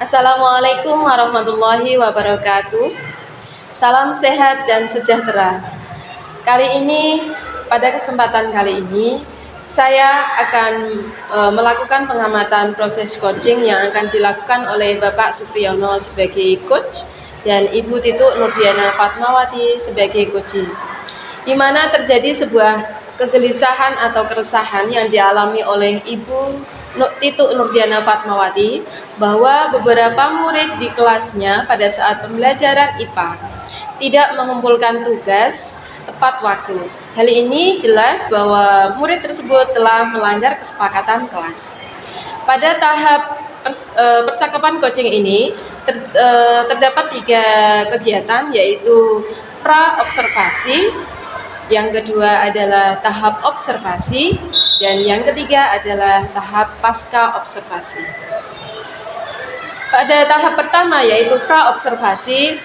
Assalamualaikum warahmatullahi wabarakatuh. Salam sehat dan sejahtera. Pada kesempatan kali ini, saya akan melakukan pengamatan proses coaching yang akan dilakukan oleh Bapak Supriyono sebagai coach dan Ibu Tituk Nurdiana Fatmawati sebagai coachee, di mana terjadi sebuah kegelisahan atau keresahan yang dialami oleh Ibu Tituk Nurdiana Fatmawati bahwa beberapa murid di kelasnya pada saat pembelajaran IPA tidak mengumpulkan tugas tepat waktu. Hal ini jelas bahwa murid tersebut telah melanggar kesepakatan kelas. Pada tahap percakapan coaching ini terdapat 3 kegiatan, yaitu pra-observasi, yang kedua adalah tahap observasi, dan yang ketiga adalah tahap pasca observasi. Pada tahap pertama, yaitu pra-observasi,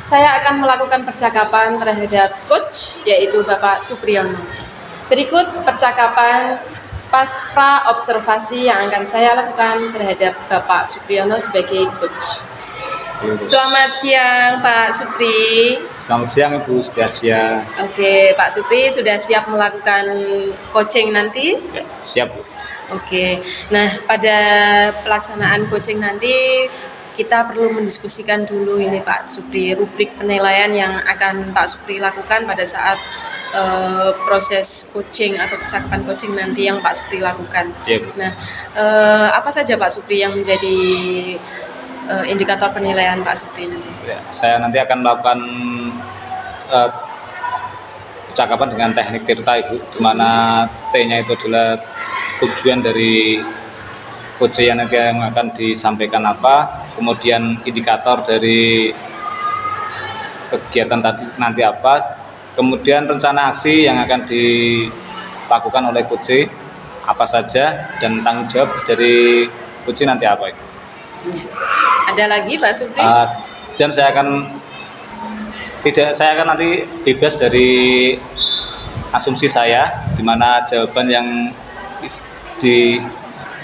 saya akan melakukan percakapan terhadap coach, yaitu Bapak Supriyono. Berikut percakapan pra-observasi yang akan saya lakukan terhadap Bapak Supriyono sebagai coach. Selamat siang Pak Supri. Selamat siang Ibu Stasya. Oke, Pak Supri sudah siap melakukan coaching nanti? Ya, siap Bu. Oke, nah pada pelaksanaan coaching nanti kita perlu mendiskusikan dulu ini Pak Supri, rubrik penilaian yang akan Pak Supri lakukan pada saat proses coaching atau percakapan coaching nanti yang Pak Supri lakukan. Ya, Bu. Nah, apa saja Pak Supri yang menjadi indikator penilaian Pak Supri nanti? Ya, saya nanti akan melakukan percakapan dengan teknik Tirta Ibu, di mana T-nya itu adalah tujuan dari coaching yang akan disampaikan apa, kemudian indikator dari kegiatan tadi nanti apa, kemudian rencana aksi yang akan dilakukan oleh coaching apa saja, dan tanggung jawab dari coaching nanti apa itu. Ada lagi Pak Supri? Dan saya akan nanti bebas dari asumsi saya, di mana jawaban yang di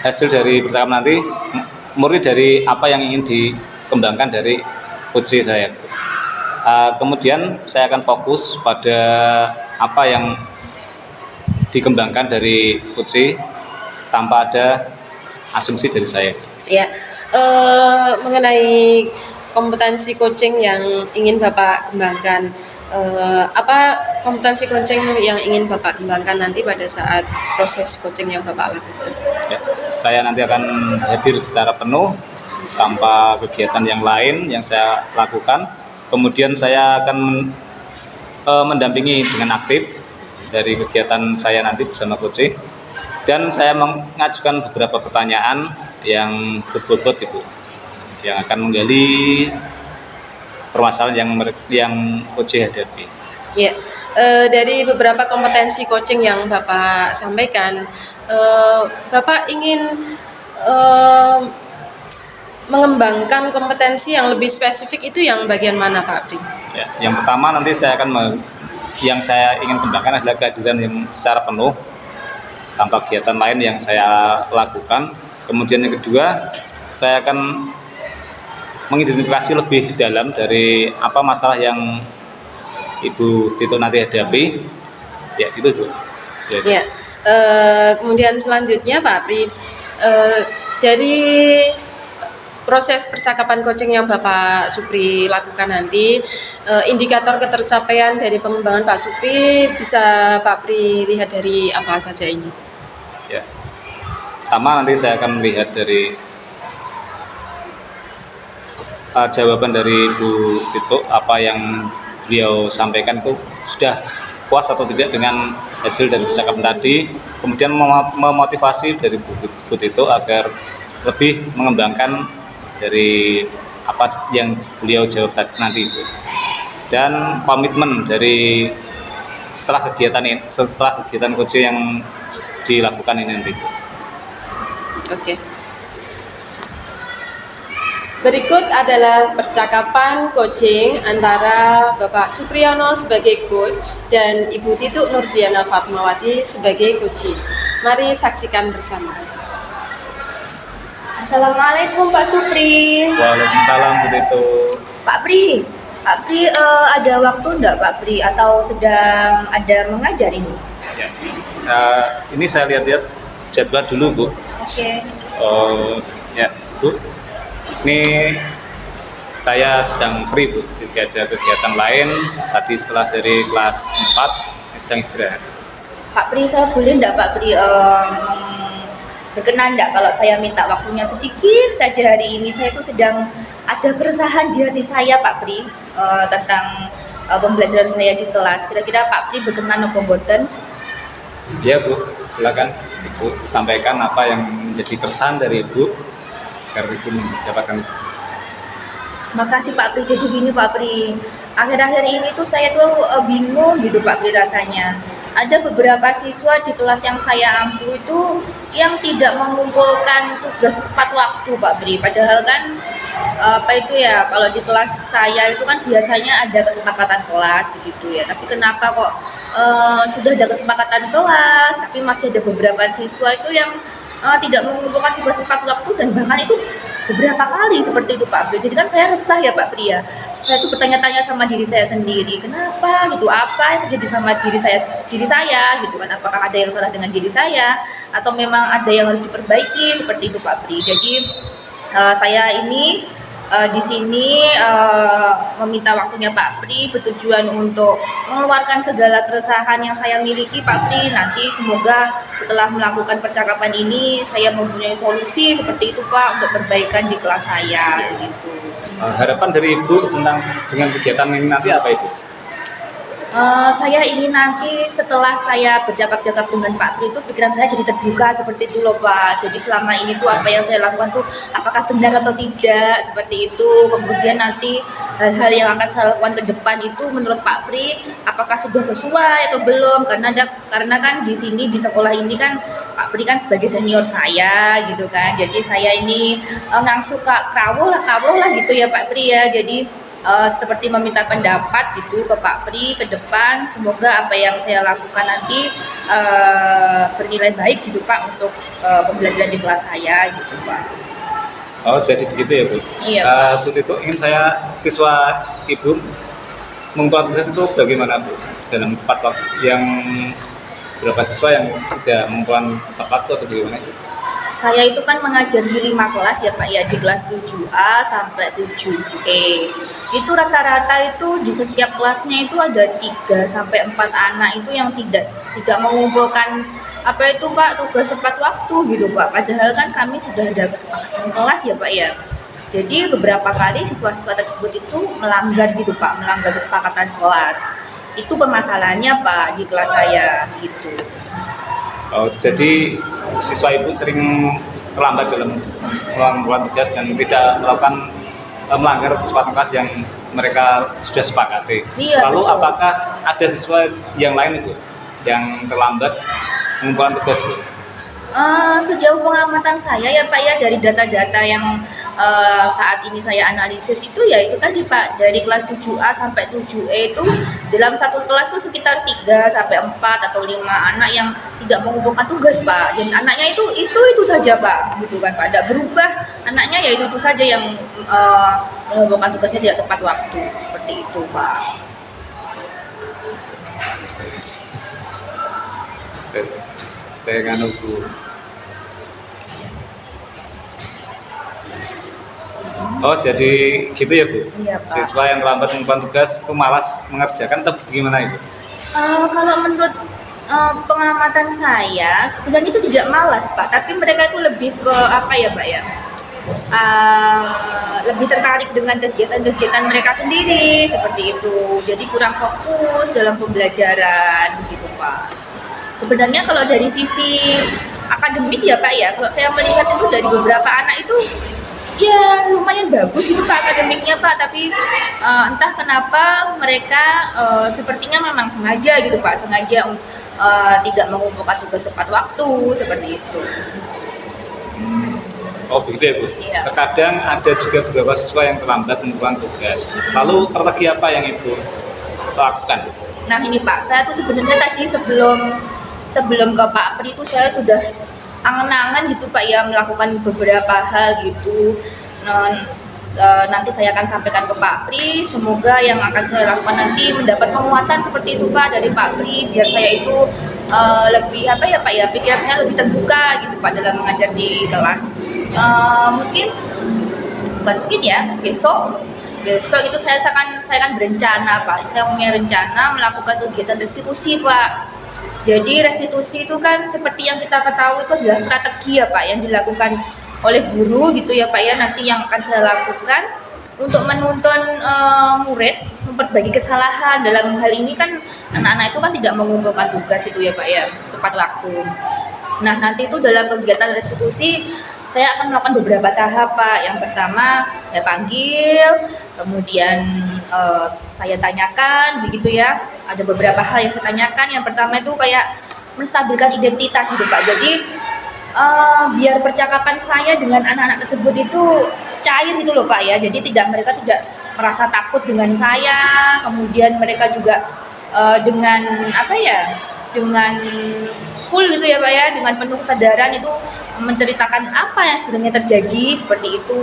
hasil dari percakapan nanti murni dari apa yang ingin dikembangkan dari coaching saya. Kemudian saya akan fokus pada apa yang dikembangkan dari coaching tanpa ada asumsi dari saya. Ya, mengenai kompetensi coaching yang ingin Bapak kembangkan, apa kompetensi coaching yang ingin Bapak kembangkan nanti pada saat proses coaching yang Bapak lakukan? Ya, saya nanti akan hadir secara penuh tanpa kegiatan yang lain yang saya lakukan. Kemudian saya akan mendampingi dengan aktif dari kegiatan saya nanti bersama coaching, dan saya mengajukan beberapa pertanyaan yang berbobot Ibu, yang akan menggali permasalahan yang coaching hadapi. Ya, dari beberapa kompetensi coaching yang Bapak sampaikan, Bapak ingin mengembangkan kompetensi yang lebih spesifik itu yang bagian mana Pak Abdi? Ya, yang pertama nanti yang saya ingin kembangkan adalah kehadiran yang secara penuh tanpa kegiatan lain yang saya lakukan. Kemudian yang kedua, saya akan mengidentifikasi lebih dalam dari apa masalah yang Ibu Tituk nanti hadapi. Ya, itu Bu. Ya, kemudian selanjutnya Pak Apri, dari proses percakapan coaching yang Bapak Supri lakukan nanti, indikator ketercapaian dari pengembangan Pak Supri bisa Pak Apri lihat dari apa saja ini? Ya, pertama nanti saya akan melihat dari jawaban dari Bu Tituk, apa yang beliau sampaikan itu sudah puas atau tidak dengan hasil dari percakapan tadi. Kemudian memotivasi dari Bu Tituk agar lebih mengembangkan dari apa yang beliau jawab nanti itu. Dan komitmen dari setelah kegiatan coaching yang dilakukan ini nanti. Oke. Berikut adalah percakapan coaching antara Bapak Supriyono sebagai coach dan Ibu Tituk Nurdiana Fatmawati sebagai coachee. Mari saksikan bersama. Assalamualaikum Pak Supri. Waalaikumsalam Bu Tito. Pak Pri ada waktu enggak Pak Pri atau sedang ada mengajar ini? Ya. Ini saya lihat-lihat jadwal dulu Bu. Oke. Oh ya Bu, ini saya sedang free Bu, tidak ada kegiatan lain. Tadi setelah dari kelas 4, ini sedang istirahat. Pak Pri, saya boleh enggak Pak Pri berkenan enggak kalau saya minta waktunya sedikit saja hari ini? Saya itu sedang ada keresahan di hati saya Pak Pri tentang pembelajaran saya di kelas. Kira-kira Pak Pri berkenan apa mboten? Ya Bu, silakan Ibu sampaikan apa yang menjadi keresahan dari Ibu agar Ibu mendapatkan itu. Makasih Pak Pri. Jadi gini Pak Pri, akhir-akhir ini tuh saya tuh bingung gitu Pak Pri rasanya. Ada beberapa siswa di kelas yang saya ampu itu yang tidak mengumpulkan tugas tepat waktu Pak Pri. Padahal kan apa itu ya, kalau di kelas saya itu kan biasanya ada kesepakatan kelas begitu ya. Tapi kenapa kok sudah ada kesepakatan kelas, tapi masih ada beberapa siswa itu yang tidak mengumpulkan tugas tepat waktu, dan bahkan itu beberapa kali seperti itu Pak Pri. Jadi kan saya resah ya Pak Pri ya. Saya tuh bertanya-tanya sama diri saya sendiri, kenapa gitu, apa yang terjadi sama diri saya gitu kan, apakah ada yang salah dengan diri saya atau memang ada yang harus diperbaiki, seperti itu Pak Pri. Jadi saya ini di sini meminta waktunya Pak Pri bertujuan untuk mengeluarkan segala keresahan yang saya miliki Pak Pri. Nanti semoga setelah melakukan percakapan ini saya mempunyai solusi seperti itu Pak untuk perbaikan di kelas saya gitu. Harapan dari Ibu dengan kegiatan ini nanti apa Ibu? Saya ingin nanti setelah saya bercakap-cakap dengan Pak Tri itu pikiran saya jadi terbuka seperti itu loh Pak. Jadi selama ini tuh apa yang saya lakukan tuh apakah benar atau tidak seperti itu. Kemudian nanti hal-hal yang akan saya lakukan ke depan itu menurut Pak Pri apakah sudah sesuai atau belum, karena kan di sini di sekolah ini kan Pak Pri kan sebagai senior saya gitu kan. Jadi saya ini ngangsu kawuh lah gitu ya Pak Pri ya. Jadi seperti meminta pendapat gitu ke Pak Pri ke depan, semoga apa yang saya lakukan nanti bernilai baik gitu Pak untuk pembelajaran di kelas saya gitu Pak. Oh jadi begitu ya Bu? Iya. Bu Tito, ingin saya siswa Ibu mengumpulkan tugas itu bagaimana Bu? Dalam tepat waktu, yang berapa siswa yang tidak mengumpulkan tepat waktu atau bagaimana? Saya itu kan mengajar di 5 kelas ya Pak ya, di kelas 7A sampai 7E. Itu rata-rata itu di setiap kelasnya itu ada 3 sampai 4 anak itu yang tidak mengumpulkan apa itu Pak tugas tepat waktu gitu Pak. Padahal kan kami sudah ada kesepakatan kelas ya Pak ya. Jadi beberapa kali siswa-siswa tersebut itu melanggar gitu Pak, melanggar kesepakatan kelas. Itu permasalahannya Pak di kelas saya gitu. Oh, jadi siswa Ibu sering terlambat dalam melakukan tugas dan tidak melakukan melanggar kesepakatan kelas yang mereka sudah sepakati. Iya, Lalu betul. apakah ada siswa yang lain Ibu yang terlambat mengumpulkan tugas Bu? Sejauh pengamatan saya ya Pak ya, dari data-data yang saat ini saya analisis itu ya itu tadi Pak, dari kelas 7A sampai 7E itu dalam satu kelas itu sekitar 3 sampai 4 atau 5 anak yang tidak mengumpulkan tugas Pak. Dan anaknya itu saja Pak, gitu kan Pak. Tidak berubah anaknya ya itu saja yang mengumpulkan tugasnya tidak tepat waktu, seperti itu Pak. Saya nganu Bu. Oh jadi gitu ya Bu? Iya, Pak. Siswa yang terlambat mengumpulkan tugas itu malas mengerjakan atau gimana Ibu? Kalau menurut pengamatan saya sebenarnya itu tidak malas Pak, tapi mereka itu lebih ke apa ya Pak ya, lebih tertarik dengan kegiatan-kegiatan mereka sendiri seperti itu, jadi kurang fokus dalam pembelajaran gitu Pak. Sebenarnya kalau dari sisi akademik ya Pak ya, kalau saya melihat itu dari beberapa anak itu ya lumayan bagus itu Pak akademiknya Pak, tapi entah kenapa mereka sepertinya memang sengaja gitu Pak, sengaja tidak mengumpulkan tugas tepat waktu seperti itu. Oh begitu ya Bu? Iya. Terkadang ada juga beberapa siswa yang terlambat mengumpulkan tugas. Lalu strategi apa yang Ibu lakukan? Nah ini Pak, saya tuh sebenarnya tadi sebelum ke Pak Pri itu saya sudah angan-angan gitu Pak ya, melakukan beberapa hal gitu. Nah, nanti saya akan sampaikan ke Pak Pri, semoga yang akan saya lakukan nanti mendapat penguatan seperti itu Pak dari Pak Pri, biar saya itu lebih apa ya Pak ya, pikiran saya lebih terbuka gitu Pak dalam mengajar di kelas. Mungkin bukan mungkin ya, besok itu saya akan berencana Pak, saya punya rencana melakukan kegiatan restitusi Pak. Jadi restitusi itu kan seperti yang kita ketahui itu adalah strategi ya Pak yang dilakukan oleh guru gitu ya Pak ya, nanti yang akan saya lakukan untuk menuntun murid memperbaiki kesalahan. Dalam hal ini kan anak-anak itu kan tidak mengumpulkan tugas itu ya Pak ya tepat waktu. Nah nanti itu dalam kegiatan restitusi saya akan melakukan beberapa tahap Pak. Yang pertama saya panggil, kemudian saya tanyakan begitu ya. Ada beberapa hal yang saya tanyakan. Yang pertama itu kayak menstabilkan identitas gitu Pak. Jadi biar percakapan saya dengan anak-anak tersebut itu cair gitu loh Pak ya. Jadi mereka tidak merasa takut dengan saya. Kemudian mereka juga dengan apa ya, dengan full gitu ya Pak ya, dengan penuh kesadaran itu menceritakan apa yang sebenarnya terjadi seperti itu.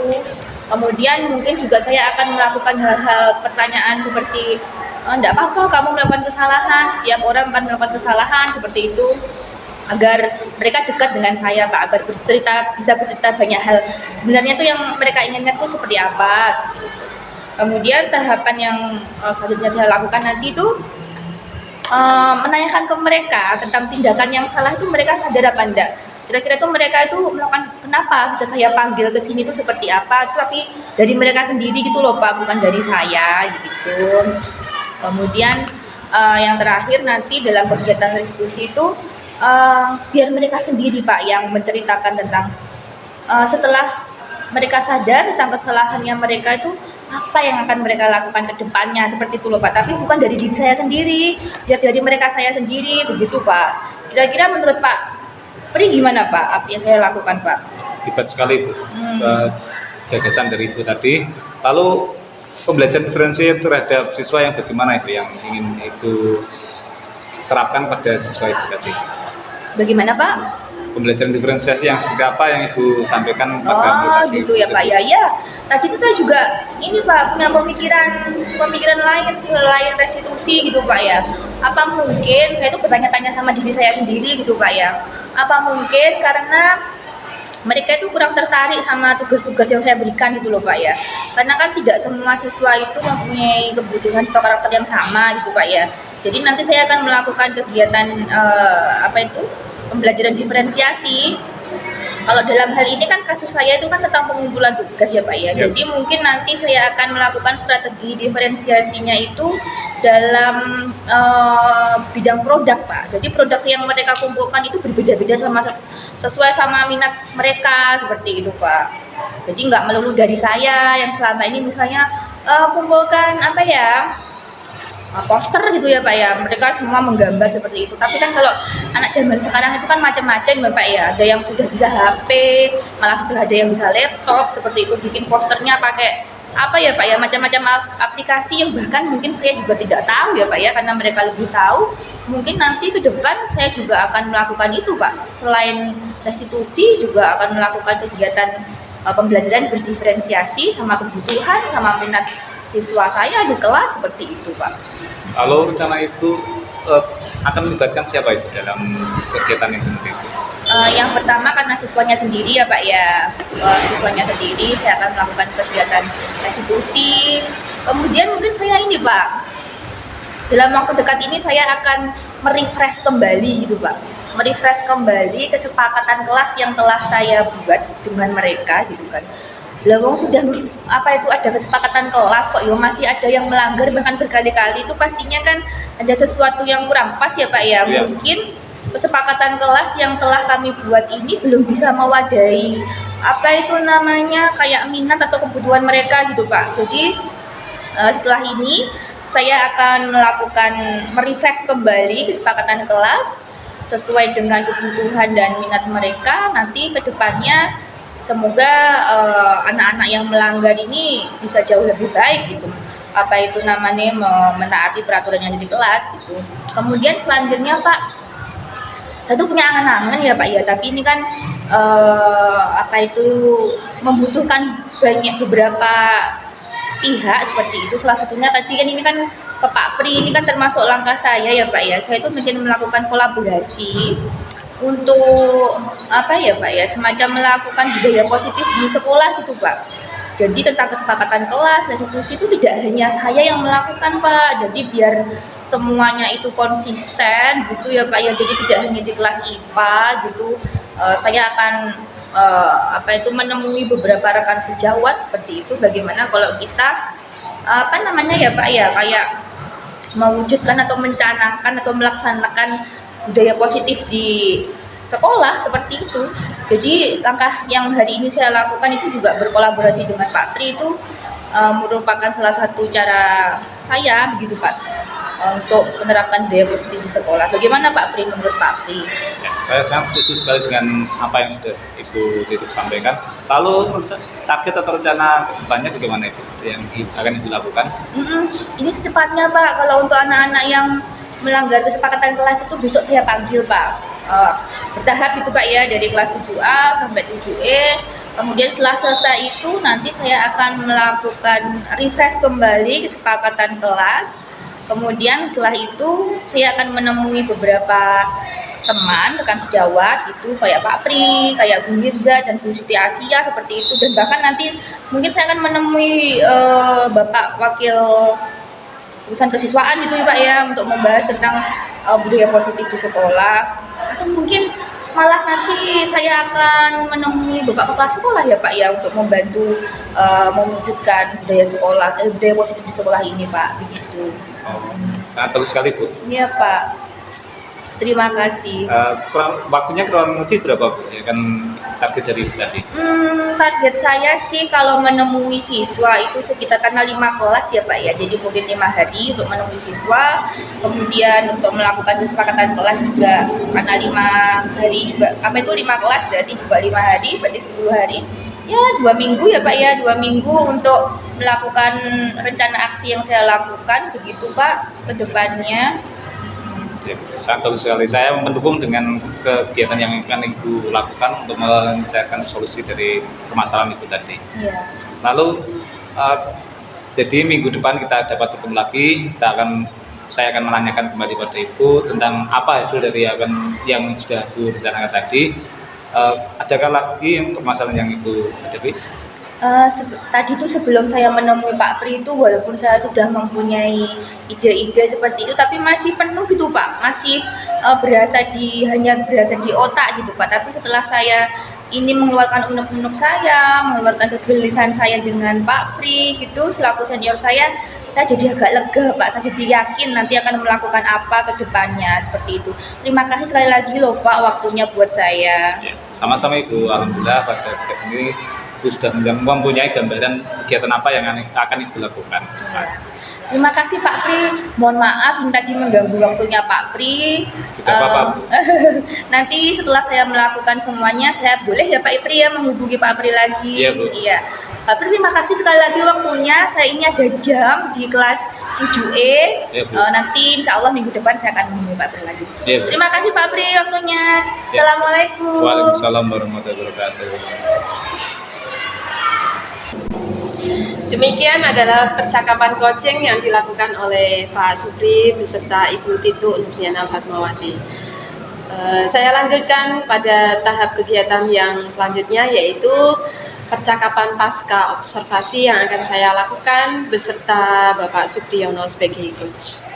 Kemudian mungkin juga saya akan melakukan hal-hal pertanyaan seperti enggak apa-apa kamu melakukan kesalahan, setiap orang akan melakukan kesalahan seperti itu, agar mereka dekat dengan saya Pak, agar bisa bercerita banyak hal sebenarnya itu yang mereka inginkan itu seperti apa seperti itu. Kemudian tahapan yang selanjutnya saya lakukan nanti itu menanyakan ke mereka tentang tindakan yang salah itu mereka sadar apa enggak. Kira-kira itu mereka itu melakukan kenapa bisa saya panggil ke sini itu seperti apa, tapi dari mereka sendiri gitu loh Pak, bukan dari saya gitu. Kemudian yang terakhir nanti dalam kegiatan restitusi itu biar mereka sendiri Pak yang menceritakan tentang setelah mereka sadar tentang kesalahannya mereka itu apa yang akan mereka lakukan ke depannya seperti itu loh Pak, tapi bukan dari diri saya sendiri, biar dari mereka saya sendiri begitu Pak. Kira-kira menurut Pak Pri gimana Pak apa yang saya lakukan Pak? Hebat sekali Bu, gagasan dari Ibu tadi. Lalu pembelajaran diferensial terhadap siswa yang bagaimana Ibu yang ingin Ibu terapkan pada siswa Ibu tadi? Bagaimana Pak? Pembelajaran diferensiasi yang seperti apa yang Ibu sampaikan pada murid tadi? Gitu ya Pak ya. Tadi itu saya juga ini Pak punya pemikiran lain selain restitusi gitu Pak ya. Apa mungkin saya itu bertanya-tanya sama diri saya sendiri gitu Pak ya. Apa mungkin karena mereka itu kurang tertarik sama tugas-tugas yang saya berikan gitu loh Pak ya. Karena kan tidak semua siswa itu mempunyai kebutuhan atau karakter yang sama gitu Pak ya. Jadi nanti saya akan melakukan kegiatan pembelajaran diferensiasi. Kalau dalam hal ini kan kasus saya itu kan tentang pengumpulan tugas ya Pak ya. Jadi mungkin nanti saya akan melakukan strategi diferensiasinya itu dalam bidang produk Pak. Jadi produk yang mereka kumpulkan itu berbeda-beda sesuai sama minat mereka seperti itu Pak. Jadi nggak melulu dari saya yang selama ini misalnya kumpulkan poster gitu ya Pak ya, mereka semua menggambar seperti itu. Tapi kan kalau anak zaman sekarang itu kan macam-macam ya Pak ya, ada yang sudah bisa HP, malah sudah ada yang bisa laptop seperti itu, bikin posternya pakai Pak ya, macam-macam aplikasi yang bahkan mungkin saya juga tidak tahu ya Pak ya, karena mereka lebih tahu. Mungkin nanti ke depan saya juga akan melakukan itu Pak, selain restitusi juga akan melakukan kegiatan pembelajaran berdiferensiasi sama kebutuhan sama minat siswa saya di kelas seperti itu Pak. Lalu rencana itu akan melibatkan siapa itu dalam kegiatan itu nanti? Yang pertama karena siswanya sendiri ya Pak ya, siswanya sendiri saya akan melakukan kegiatan restitusi. Kemudian mungkin saya ini Pak, dalam waktu dekat ini saya akan merefresh kembali gitu Pak, merefresh kembali kesepakatan kelas yang telah saya buat dengan mereka gitu kan. Lawang sudah ada kesepakatan kelas kok masih ada yang melanggar bahkan berkali-kali, itu pastinya kan ada sesuatu yang kurang pas ya Pak ya. Mungkin kesepakatan kelas yang telah kami buat ini belum bisa mewadahi kayak minat atau kebutuhan mereka gitu Pak. Jadi setelah ini saya akan melakukan merefresh kembali kesepakatan kelas sesuai dengan kebutuhan dan minat mereka. Nanti ke depannya semoga anak-anak yang melanggar ini bisa jauh lebih baik gitu. Menaati peraturan yang ada di kelas gitu. Kemudian selanjutnya Pak, saya tuh punya angan-angan ya Pak ya, tapi ini kan apa itu membutuhkan beberapa pihak seperti itu. Salah satunya tadi kan ini kan ke Pak Pri, ini kan termasuk langkah saya ya Pak ya. Saya itu mungkin melakukan kolaborasi untuk apa ya Pak ya, semacam melakukan budaya positif di sekolah gitu Pak. Jadi tentang kesepakatan kelas dan diskusi itu tidak hanya saya yang melakukan Pak. Jadi biar semuanya itu konsisten gitu ya Pak ya. Jadi tidak hanya di kelas IPA gitu. Saya akan apa itu menemui beberapa rekan sejawat seperti itu. Bagaimana kalau kita apa namanya ya Pak ya, kayak mewujudkan atau mencanangkan atau melaksanakan budaya positif di sekolah seperti itu. Jadi langkah yang hari ini saya lakukan itu juga berkolaborasi dengan Pak Tri itu merupakan salah satu cara saya begitu Pak untuk menerapkan budaya positif di sekolah. Bagaimana Pak Pri menurut Pak Pri? Ya, saya sangat setuju sekali dengan apa yang sudah Ibu Titik sampaikan. Lalu target atau rencana kedepannya bagaimana Ibu yang akan Ibu lakukan? Ini secepatnya Pak, kalau untuk anak-anak yang melanggar kesepakatan kelas itu besok saya panggil Pak. Bertahap itu Pak ya, dari kelas 7A sampai 7E. Kemudian setelah selesai itu nanti saya akan melakukan refresh kembali kesepakatan kelas. Kemudian setelah itu saya akan menemui beberapa teman, rekan sejawat itu kayak Pak Pri, kayak Bu Mirza dan Bu Siti Asia seperti itu. Dan bahkan nanti mungkin saya akan menemui Bapak Wakil urusan kesiswaan gitu ya Pak ya, untuk membahas tentang budaya positif di sekolah. Atau mungkin malah nanti saya akan menemui Bapak Kepala Sekolah ya Pak ya, untuk membantu mewujudkan budaya positif di sekolah ini Pak, begitu. Oh, sangat bagus sekali Bu. Iya Pak, terima kasih. Waktunya kurang lebih berapa Bu? Ya kan target dari Ibu tadi. Target saya sih kalau menemui siswa itu sekitar karena 5 kelas ya Pak ya, jadi mungkin 5 hari untuk menemui siswa, kemudian untuk melakukan kesepakatan kelas juga karena 5 hari juga, apa itu 5 kelas berarti juga 5 hari, berarti 10 hari ya, 2 minggu ya Pak ya, 2 minggu untuk melakukan rencana aksi yang saya lakukan begitu Pak ke depannya. Ya, sangat bagus sekali. Saya mendukung dengan kegiatan yang akan Ibu lakukan untuk mencarikan solusi dari permasalahan Ibu tadi. Iya. Lalu jadi minggu depan kita dapat bertemu lagi. Saya akan menanyakan kembali pada Ibu tentang apa hasil dari yang sudah Ibu rencanakan tadi. Adakah lagi permasalahan yang Ibu hadapi? Tadi tuh sebelum saya menemui Pak Pri itu, walaupun saya sudah mempunyai ide-ide seperti itu, tapi masih penuh gitu Pak, masih hanya berasa di otak gitu Pak. Tapi setelah saya ini mengeluarkan unek-unek saya, mengeluarkan kegelisahan saya dengan Pak Pri gitu selaku senior saya jadi agak lega Pak, saya jadi yakin nanti akan melakukan apa ke depannya seperti itu. Terima kasih sekali lagi loh Pak waktunya buat saya. Ya, sama-sama Ibu. Alhamdulillah pada kegiatan ini Ibu sudah mempunyai gambaran kegiatan apa yang akan Ibu lakukan. Terima kasih Pak Pri. Mohon maaf ini tadi mengganggu waktunya Pak Pri. Tidak apa-apa Bu. Nanti setelah saya melakukan semuanya, saya boleh ya Pak Pri ya menghubungi Pak Pri lagi. Iya Bu. Iya. Pak Pri, terima kasih sekali lagi waktunya. Saya ini ada jam di kelas 7E. Iya, Bu. Nanti insya Allah minggu depan saya akan menghubungi Pak Pri lagi. Iya, Bu. Terima kasih Pak Pri waktunya. Iya. Assalamualaikum. Waalaikumsalam warahmatullahi wabarakatuh. Demikian adalah percakapan coaching yang dilakukan oleh Pak Supri beserta Ibu Titu Nurdiana Fatmawati. Saya lanjutkan pada tahap kegiatan yang selanjutnya, yaitu percakapan pasca observasi yang akan saya lakukan beserta Bapak Supriyono sebagai coach.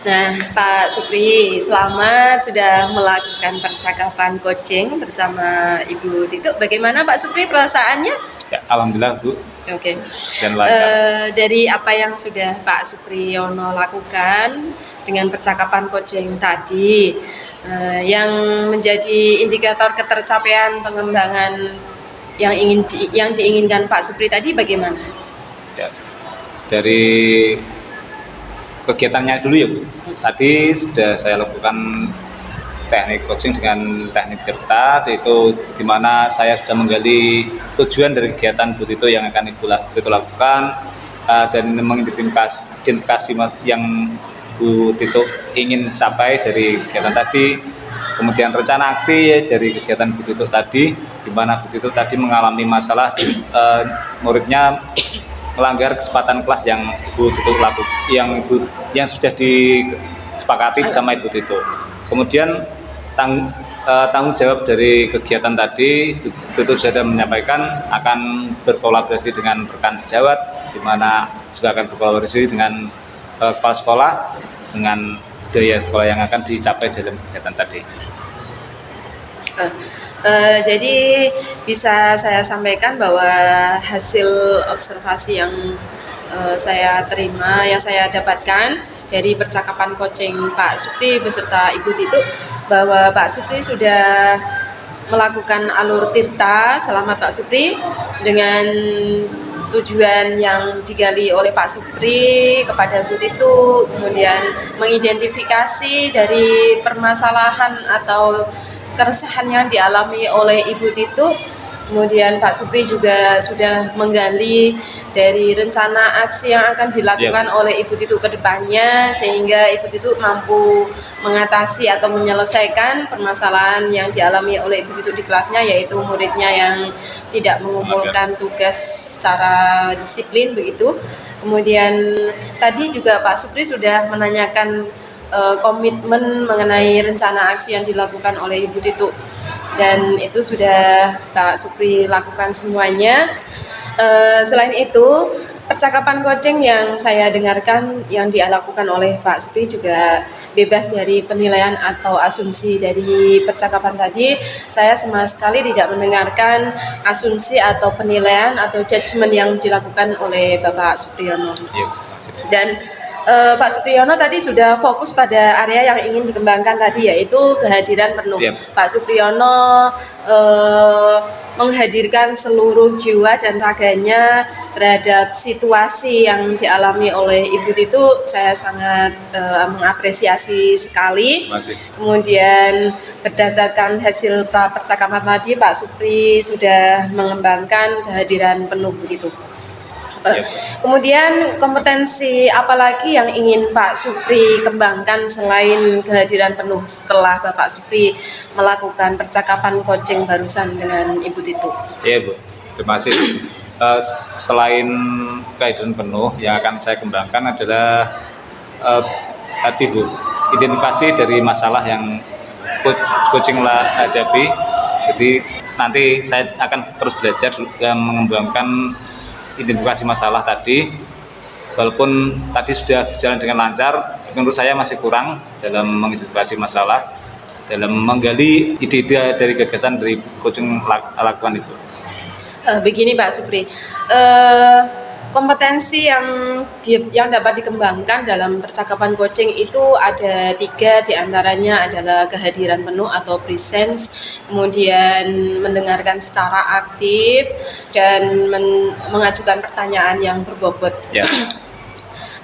Nah, Pak Supri, selamat sudah melakukan percakapan coaching bersama Ibu Titu. Bagaimana Pak Supri perasaannya? Ya, alhamdulillah Bu. Oke. Dan lancar. Dari apa yang sudah Pak Supriyono lakukan dengan percakapan coaching tadi, yang menjadi indikator ketercapaian pengembangan yang diinginkan Pak Supri tadi bagaimana? Ya, dari kegiatannya dulu ya Bu. Tadi sudah saya lakukan teknik coaching dengan teknik Tirta, yaitu di mana saya sudah menggali tujuan dari kegiatan Bu Tito yang akan Ibu Tito lakukan, dan mengidentifikasi yang Bu Tito ingin capai dari kegiatan tadi, kemudian rencana aksi ya, dari kegiatan Bu Tito tadi, di mana Bu Tito tadi mengalami masalah muridnya melanggar kesepakatan kelas yang Bu Tito yang sudah disepakati bersama Ibu Tito. Kemudian tanggung jawab dari kegiatan tadi Tito sudah menyampaikan akan berkolaborasi dengan rekan sejawat, di mana juga akan berkolaborasi dengan kepala sekolah dengan budaya sekolah yang akan dicapai dalam kegiatan tadi. Jadi bisa saya sampaikan bahwa hasil observasi yang saya terima, yang saya dapatkan dari percakapan coaching Pak Supri beserta Ibu Tito, bahwa Pak Supri sudah melakukan alur tirta selamat Pak Supri dengan tujuan yang digali oleh Pak Supri kepada Bu Tito, kemudian mengidentifikasi dari permasalahan atau keresahan yang dialami oleh Ibu Tito. Kemudian Pak Supri juga sudah menggali dari rencana aksi yang akan dilakukan oleh Ibu Tito ke depannya, sehingga Ibu Tito mampu mengatasi atau menyelesaikan permasalahan yang dialami oleh Ibu Tito di kelasnya, yaitu muridnya yang tidak mengumpulkan tugas secara disiplin begitu. Kemudian tadi juga Pak Supri sudah menanyakan komitmen mengenai rencana aksi yang dilakukan oleh Ibu Tito, dan itu sudah Pak Supri lakukan semuanya. Selain itu, percakapan coaching yang saya dengarkan yang dilakukan oleh Pak Supri juga bebas dari penilaian atau asumsi. Dari percakapan tadi, saya sama sekali tidak mendengarkan asumsi atau penilaian atau judgement yang dilakukan oleh Bapak Supriyono. Dan Pak Supriyono tadi sudah fokus pada area yang ingin dikembangkan tadi, yaitu kehadiran penuh. Pak Supriyono menghadirkan seluruh jiwa dan raganya terhadap situasi yang dialami oleh Ibu Tito. Saya sangat mengapresiasi sekali. Kemudian berdasarkan hasil percakapan tadi, Pak Supri sudah mengembangkan kehadiran penuh begitu. Kemudian kompetensi apalagi yang ingin Pak Supri kembangkan selain kehadiran penuh setelah Bapak Supri melakukan percakapan coaching barusan dengan Ibu Tito? Iya Bu, terima kasih. Selain kehadiran penuh, yang akan saya kembangkan adalah tadi Bu, identifikasi dari masalah yang coaching hadapi. Jadi nanti saya akan terus belajar dan mengembangkan identifikasi masalah tadi. Walaupun tadi sudah berjalan dengan lancar, menurut saya masih kurang dalam mengidentifikasi masalah, dalam menggali ide-ide dari gagasan dari coaching lakukan itu. Begini Pak Supri, kompetensi yang dapat dikembangkan dalam percakapan coaching itu ada 3, diantaranya adalah kehadiran penuh atau presence, kemudian mendengarkan secara aktif, dan mengajukan pertanyaan yang berbobot.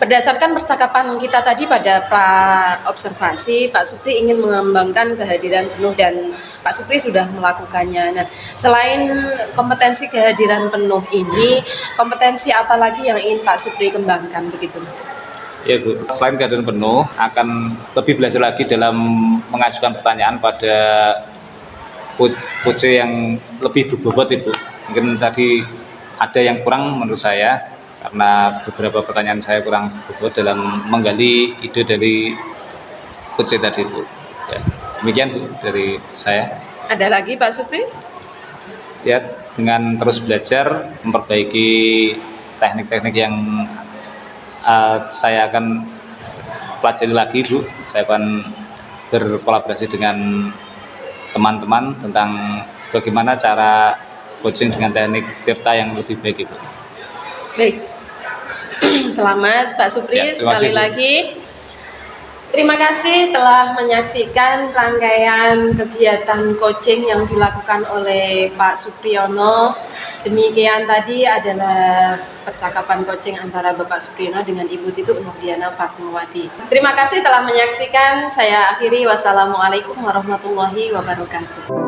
Berdasarkan percakapan kita tadi pada pra-observasi, Pak Supri ingin mengembangkan kehadiran penuh dan Pak Supri sudah melakukannya. Nah, selain kompetensi kehadiran penuh ini, kompetensi apa lagi yang ingin Pak Supri kembangkan begitu? Ya Bu, selain kehadiran penuh, akan lebih belajar lagi dalam mengajukan pertanyaan pada coach yang lebih berbobot Ibu. Mungkin tadi ada yang kurang menurut saya, karena beberapa pertanyaan saya kurang berbobot dalam menggali ide dari coach tadi Bu. Ya, demikian Bu dari saya. Ada lagi Pak Supri? Ya, dengan terus belajar, memperbaiki teknik-teknik yang saya akan pelajari lagi Bu. Saya akan berkolaborasi dengan teman-teman tentang bagaimana cara coaching dengan teknik tirta yang lebih baik Ibu. Baik, selamat Pak Supri sekali lagi. Terima kasih telah menyaksikan rangkaian kegiatan coaching yang dilakukan oleh Pak Supriyono. Demikian tadi adalah percakapan coaching antara Bapak Supriyono dengan Ibu Tito Nurdiana Fatmawati. Terima kasih telah menyaksikan. Saya akhiri. Wassalamualaikum warahmatullahi wabarakatuh.